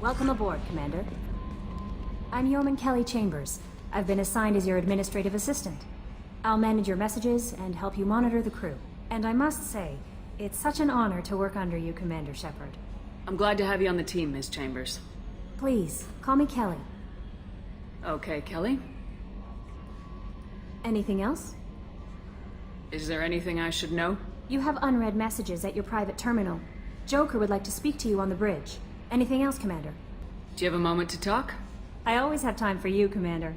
Welcome aboard, Commander. I'm Yeoman Kelly Chambers. I've been assigned as your administrative assistant. I'll manage your messages and help you monitor the crew. And I must say, it's such an honor to work under you, Commander Shepard. I'm glad to have you on the team, Ms. Chambers. Please, call me Kelly. Okay, Kelly. Anything else? Is there anything I should know? You have unread messages at your private terminal. Joker would like to speak to you on the bridge. Anything else, Commander? Do you have a moment to talk? I always have time for you, Commander.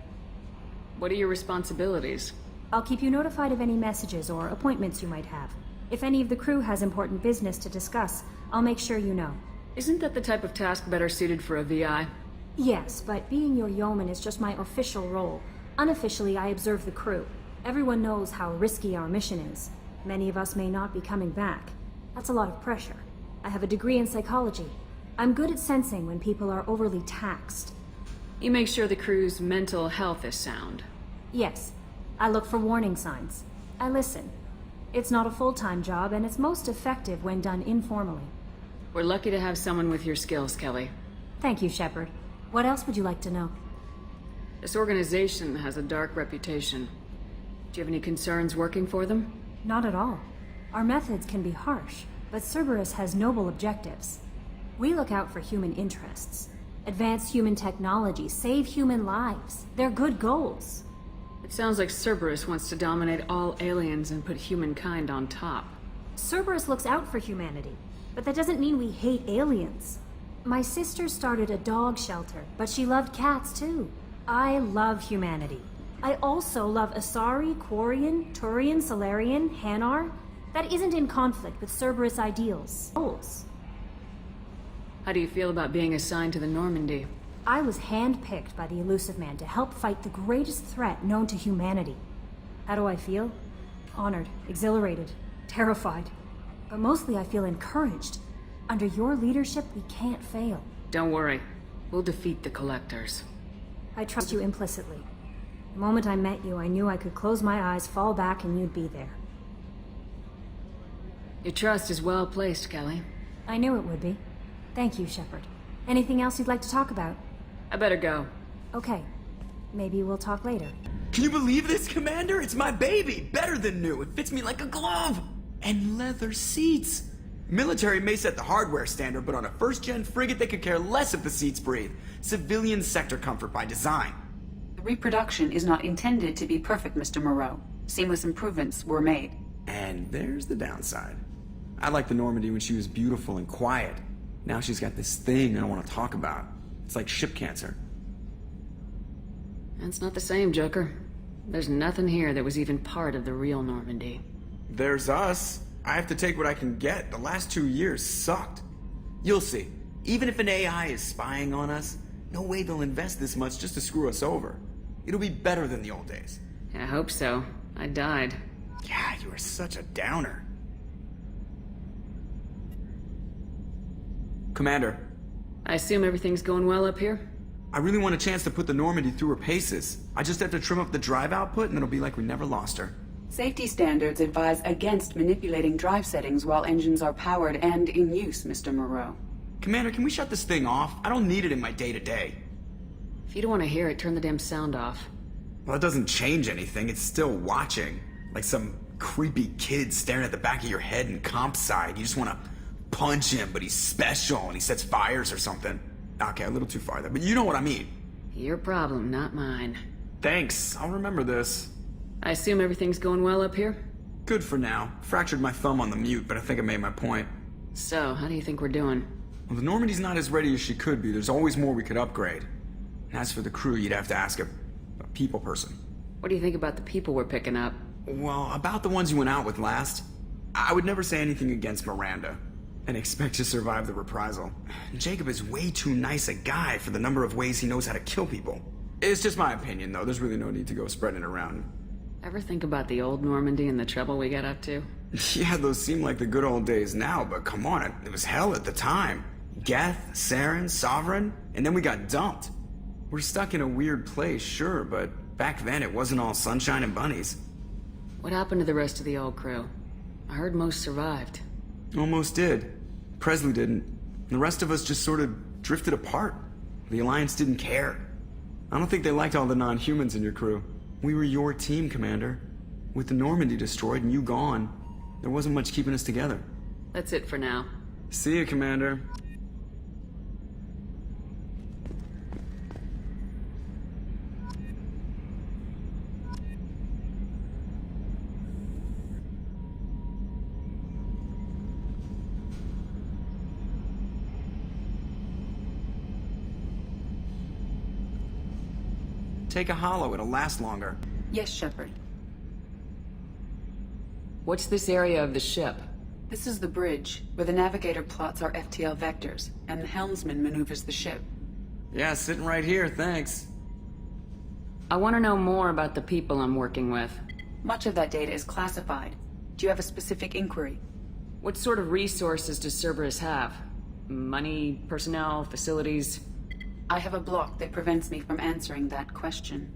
What are your responsibilities? I'll keep you notified of any messages or appointments you might have. If any of the crew has important business to discuss, I'll make sure you know. Isn't that the type of task better suited for a VI? Yes, but being your yeoman is just my official role. Unofficially, I observe the crew. Everyone knows how risky our mission is. Many of us may not be coming back. That's a lot of pressure. I have a degree in psychology. I'm good at sensing when people are overly taxed. You make sure the crew's mental health is sound. Yes. I look for warning signs. I listen. It's not a full-time job, and it's most effective when done informally. We're lucky to have someone with your skills, Kelly. Thank you, Shepard. What else would you like to know? This organization has a dark reputation. Do you have any concerns working for them? Not at all. Our methods can be harsh, but Cerberus has noble objectives. We look out for human interests. Advance human technology, save human lives. They're good goals. It sounds like Cerberus wants to dominate all aliens and put humankind on top. Cerberus looks out for humanity, but that doesn't mean we hate aliens. My sister started a dog shelter, but she loved cats too. I love humanity. I also love Asari, Quarian, Turian, Solarian, Hanar. That isn't in conflict with Cerberus ideals. Goals. How do you feel about being assigned to the Normandy? I was handpicked by the Elusive Man to help fight the greatest threat known to humanity. How do I feel? Honored, exhilarated, terrified. But mostly I feel encouraged. Under your leadership, we can't fail. Don't worry. We'll defeat the Collectors. I trust you implicitly. The moment I met you, I knew I could close my eyes, fall back, and you'd be there. Your trust is well placed, Kelly. I knew it would be. Thank you, Shepard. Anything else you'd like to talk about? I better go. Okay. Maybe we'll talk later. Can you believe this, Commander? It's my baby! Better than new. It fits me like a glove! And leather seats! Military may set the hardware standard, but on a first-gen frigate they could care less if the seats breathe. Civilian sector comfort by design. The reproduction is not intended to be perfect, Mr. Moreau. Seamless improvements were made. And there's the downside. I liked the Normandy when she was beautiful and quiet. Now she's got this thing I don't want to talk about. It's like ship cancer. That's not the same, Joker. There's nothing here that was even part of the real Normandy. There's us. I have to take what I can get. The last 2 years sucked. You'll see. Even if an AI is spying on us, no way they'll invest this much just to screw us over. It'll be better than the old days. I hope so. I died. Yeah, you are such a downer. Commander. I assume everything's going well up here? I really want a chance to put the Normandy through her paces. I just have to trim up the drive output and it'll be like we never lost her. Safety standards advise against manipulating drive settings while engines are powered and in use, Mr. Moreau. Commander, can we shut this thing off? I don't need it in my day-to-day. If you don't want to hear it, turn the damn sound off. Well, it doesn't change anything. It's still watching. Like some creepy kid staring at the back of your head in comp side. You just want to punch him, but he's special and he sets fires or something. Okay, a little too far there, but you know what I mean. Your problem, not mine. Thanks, I'll remember this. I assume everything's going well up here? Good for now. Fractured my thumb on the mute, but I think I made my point. So, how do you think we're doing? Well, the Normandy's not as ready as she could be. There's always more we could upgrade. And as for the crew, you'd have to ask a people person. What do you think about the people we're picking up? Well, about the ones you went out with last, I would never say anything against Miranda and expect to survive the reprisal. Jacob is way too nice a guy for the number of ways he knows how to kill people. It's just my opinion, though. There's really no need to go spreading it around. Ever think about the old Normandy and the trouble we got up to? Yeah, those seem like the good old days now, but come on, it was hell at the time. Geth, Saren, Sovereign, and then we got dumped. We're stuck in a weird place, sure, but back then it wasn't all sunshine and bunnies. What happened to the rest of the old crew? I heard most survived. Almost did. Presley didn't. The rest of us just sort of drifted apart. The Alliance didn't care. I don't think they liked all the non-humans in your crew. We were your team, Commander. With the Normandy destroyed and you gone, there wasn't much keeping us together. That's it for now. See you, Commander. Take a hollow, it'll last longer. Yes, Shepard. What's this area of the ship? This is the bridge, where the navigator plots our FTL vectors, and the helmsman maneuvers the ship. Yeah, sitting right here, thanks. I want to know more about the people I'm working with. Much of that data is classified. Do you have a specific inquiry? What sort of resources does Cerberus have? Money, personnel, facilities? I have a block that prevents me from answering that question.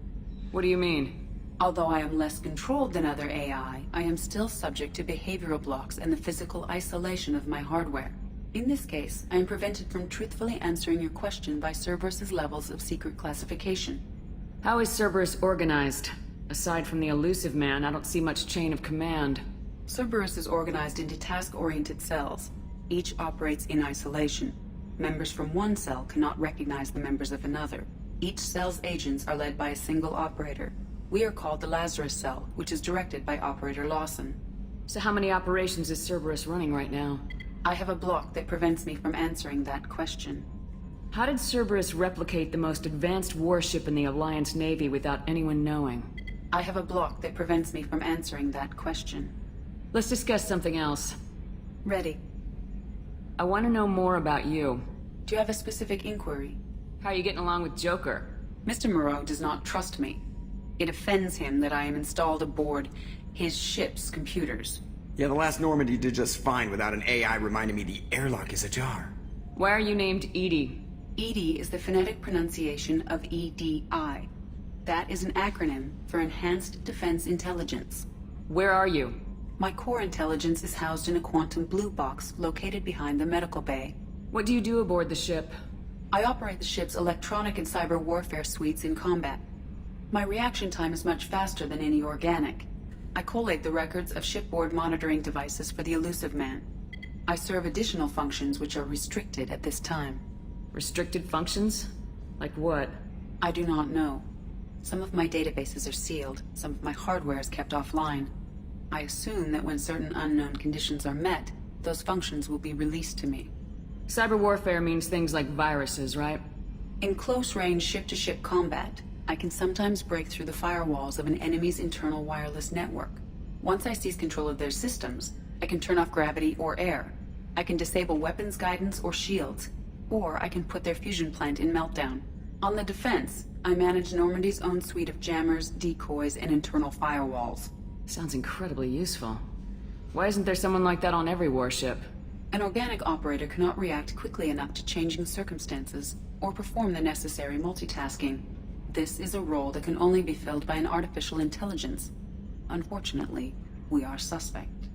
What do you mean? Although I am less controlled than other AI, I am still subject to behavioral blocks and the physical isolation of my hardware. In this case, I am prevented from truthfully answering your question by Cerberus's levels of secret classification. How is Cerberus organized? Aside from the elusive man, I don't see much chain of command. Cerberus is organized into task-oriented cells. Each operates in isolation. Members from one cell cannot recognize the members of another. Each cell's agents are led by a single operator. We are called the Lazarus Cell, which is directed by Operator Lawson. So how many operations is Cerberus running right now? I have a block that prevents me from answering that question. How did Cerberus replicate the most advanced warship in the Alliance Navy without anyone knowing? I have a block that prevents me from answering that question. Let's discuss something else. Ready. I want to know more about you. Do you have a specific inquiry? How are you getting along with Joker? Mr. Moreau does not trust me. It offends him that I am installed aboard his ship's computers. Yeah, the last Normandy did just fine without an AI reminding me the airlock is ajar. Why are you named Edie? EDI is the phonetic pronunciation of EDI. That is an acronym for Enhanced Defense Intelligence. Where are you? My core intelligence is housed in a quantum blue box located behind the medical bay. What do you do aboard the ship? I operate the ship's electronic and cyber warfare suites in combat. My reaction time is much faster than any organic. I collate the records of shipboard monitoring devices for the elusive man. I serve additional functions which are restricted at this time. Restricted functions? Like what? I do not know. Some of my databases are sealed, some of my hardware is kept offline. I assume that when certain unknown conditions are met, those functions will be released to me. Cyber warfare means things like viruses, right? In close-range ship-to-ship combat, I can sometimes break through the firewalls of an enemy's internal wireless network. Once I seize control of their systems, I can turn off gravity or air. I can disable weapons guidance or shields, or I can put their fusion plant in meltdown. On the defense, I manage Normandy's own suite of jammers, decoys, and internal firewalls. Sounds incredibly useful. Why isn't there someone like that on every warship? An organic operator cannot react quickly enough to changing circumstances, or perform the necessary multitasking. This is a role that can only be filled by an artificial intelligence. Unfortunately, we are suspect.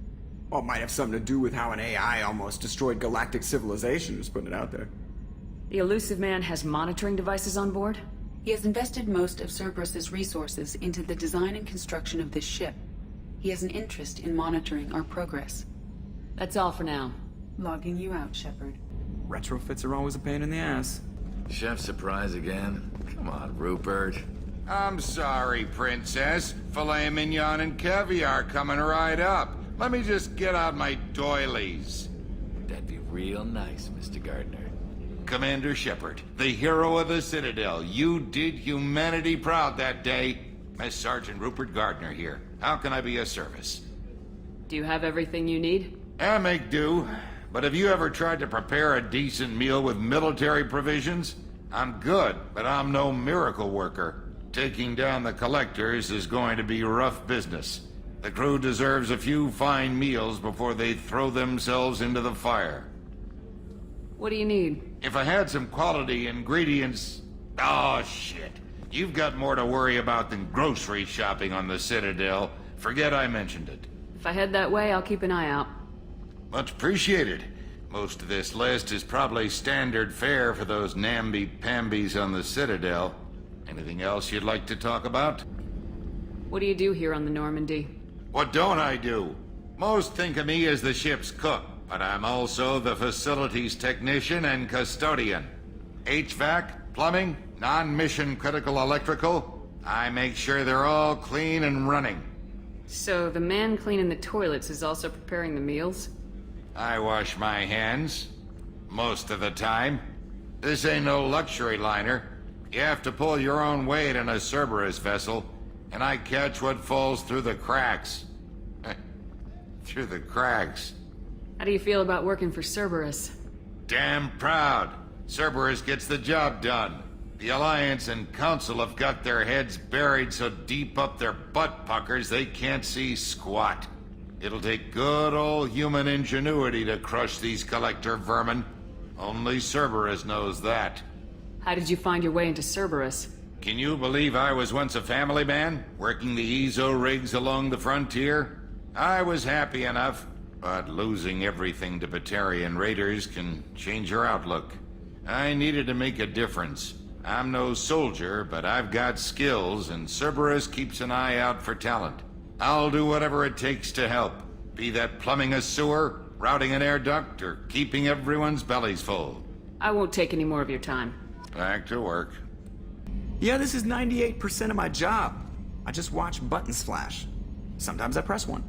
Well, it might have something to do with how an AI almost destroyed galactic civilization, just putting it out there. The elusive man has monitoring devices on board? He has invested most of Cerberus's resources into the design and construction of this ship. He has an interest in monitoring our progress. That's all for now. Logging you out, Shepard. Retrofits are always a pain in the ass. Chef surprise again? Come on, Rupert. I'm sorry, Princess. Filet mignon and caviar coming right up. Let me just get out my doilies. That'd be real nice, Mr. Gardner. Commander Shepard, the hero of the Citadel. You did humanity proud that day. Master Sergeant Rupert Gardner here. How can I be of service? Do you have everything you need? I make do. But have you ever tried to prepare a decent meal with military provisions? I'm good, but I'm no miracle worker. Taking down the collectors is going to be rough business. The crew deserves a few fine meals before they throw themselves into the fire. What do you need? If I had some quality ingredients... Oh, shit. You've got more to worry about than grocery shopping on the Citadel. Forget I mentioned it. If I head that way, I'll keep an eye out. Much appreciated. Most of this list is probably standard fare for those namby-pambies on the Citadel. Anything else you'd like to talk about? What do you do here on the Normandy? What don't I do? Most think of me as the ship's cook, but I'm also the facilities technician and custodian. HVAC, plumbing, non-mission critical electrical. I make sure they're all clean and running. So the man cleaning the toilets is also preparing the meals? I wash my hands. Most of the time. This ain't no luxury liner. You have to pull your own weight in a Cerberus vessel, and I catch what falls through the cracks. Through the cracks. How do you feel about working for Cerberus? Damn proud. Cerberus gets the job done. The Alliance and Council have got their heads buried so deep up their butt puckers they can't see squat. It'll take good old human ingenuity to crush these collector vermin. Only Cerberus knows that. How did you find your way into Cerberus? Can you believe I was once a family man, working the EZO rigs along the frontier? I was happy enough, but losing everything to Batarian raiders can change your outlook. I needed to make a difference. I'm no soldier, but I've got skills, and Cerberus keeps an eye out for talent. I'll do whatever it takes to help, be that plumbing a sewer, routing an air duct, or keeping everyone's bellies full. I won't take any more of your time. Back to work. Yeah, this is 98% of my job. I just watch buttons flash. Sometimes I press one.